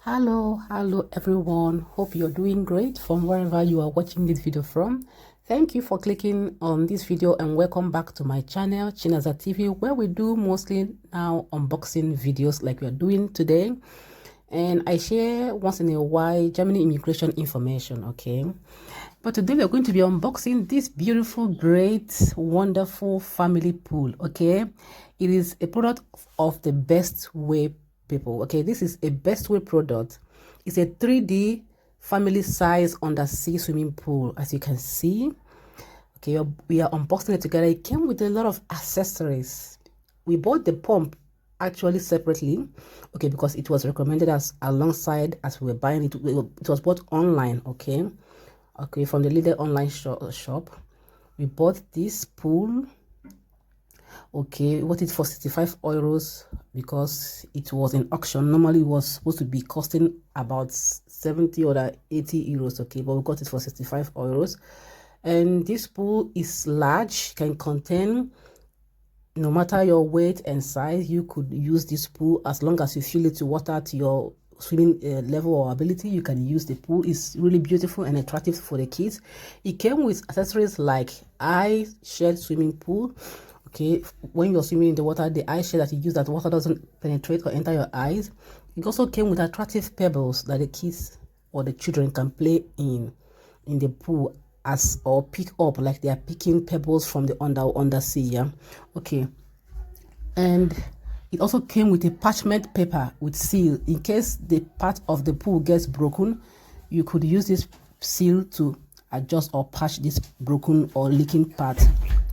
Hello everyone. Hope you're doing great from wherever you are watching this video from. Thank you for clicking on this video and welcome back to my channel Chinaza TV, where we do mostly now unboxing videos like we are doing today, and I share once in a while Germany immigration information. Okay, but today we are going to be unboxing this beautiful, great, wonderful family pool. Okay, it is a product of the Bestway people. Okay, this is a Bestway product. It's a 3D family size undersea swimming pool, as you can see. Okay, we are unboxing it together. It came with a lot of accessories. We bought the pump actually separately, okay, because it was recommended as alongside as we were buying it. It was bought online. Okay, from the leader online shop. We bought this pool. Okay, we bought it for 65 euros because it was in auction. Normally it was supposed to be costing about 70 or 80 euros. Okay, but we got it for 65 euros. And this pool is large, can contain, no matter your weight and size, you could use this pool as long as you fill it to water to your swimming level or ability. You can use the pool. It's really beautiful and attractive for the kids. It came with accessories like eye shade swimming pool. Okay, when you're swimming in the water, the eye shade that you use, that water doesn't penetrate or enter your eyes. It also came with attractive pebbles that the kids or the children can play in the pool as or pick up like they are picking pebbles from the undersea. Yeah, okay. And it also came with a parchment paper with seal. In case the part of the pool gets broken, you could use this seal to adjust or patch this broken or leaking part.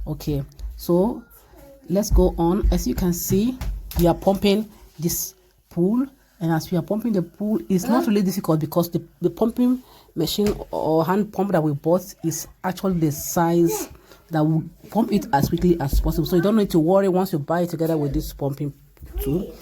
Okay, so let's go on. As you can see, we are pumping this pool, and as we are pumping the pool, it's not really difficult because the pumping machine or hand pump that we bought is actually the size that will pump it as quickly as possible. So you don't need to worry once you buy it together with this pumping tool.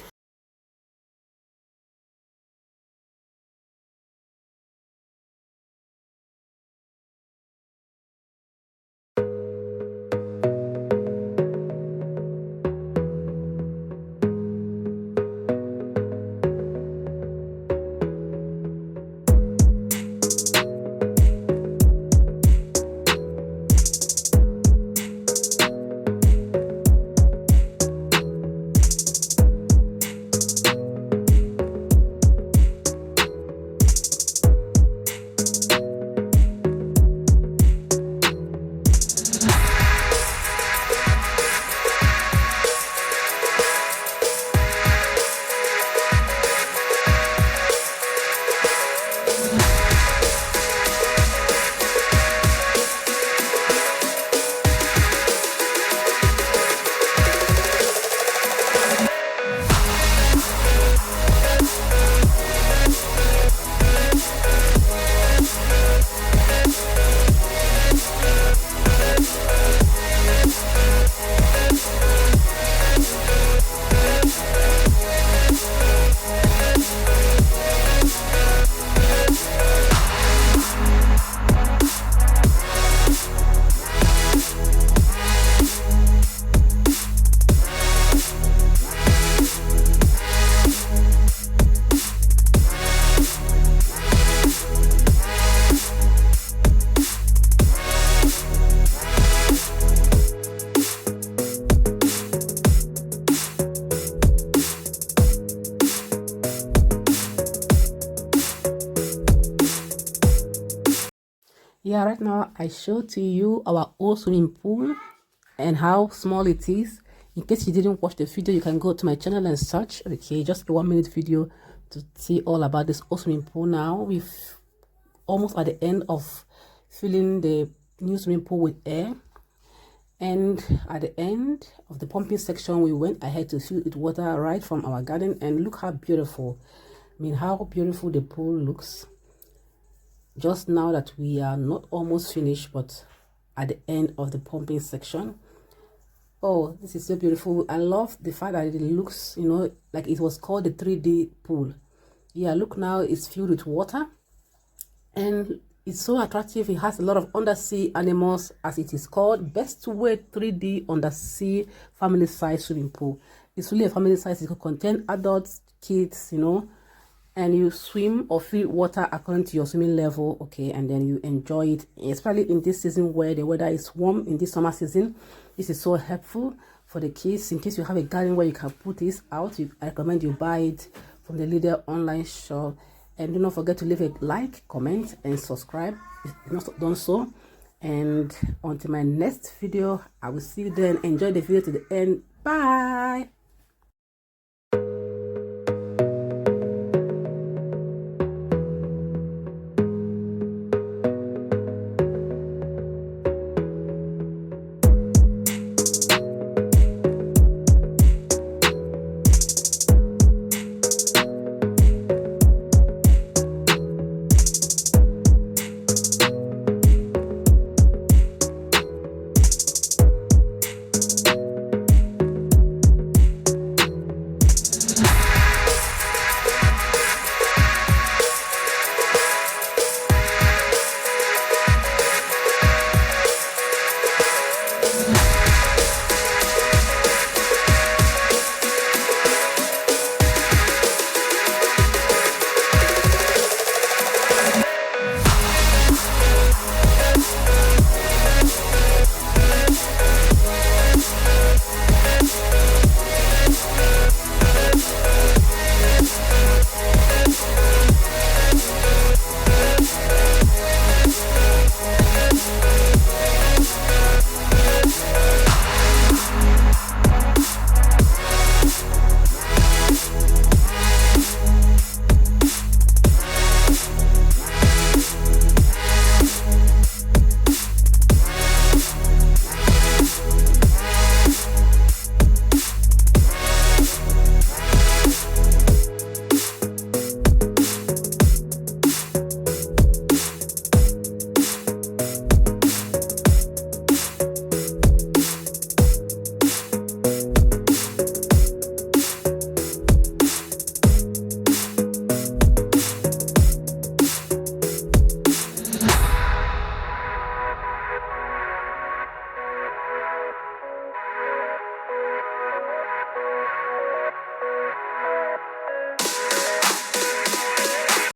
Yeah, right now I show to you our old swimming pool and how small it is. In case you didn't watch the video, you can go to my channel and search. Okay, just a 1-minute video to see all about this old swimming pool. Now we've almost at the end of filling the new swimming pool with air, and at the end of the pumping section, we went ahead to fill it with water right from our garden. And look how beautiful, I mean, how beautiful the pool looks. Just now that we are not almost finished, but at the end of the pumping section. Oh, this is so beautiful. I love the fact that it looks, you know, like it was called the 3D pool. Yeah, look, now it's filled with water and it's so attractive. It has a lot of undersea animals, as it is called. Bestway 3D undersea family size swimming pool. It's really a family size. It could contain adults, kids, you know, and you swim or fill water according to your swimming level, okay, and then you enjoy it, especially in this season where the weather is warm. In this summer season, this is so helpful for the kids. In case you have a garden where you can put this out, I recommend you buy it from the leader online shop. And do not forget to leave a like, comment, and subscribe if you've not done so. And until my next video, I will see you then. Enjoy the video to the end. Bye.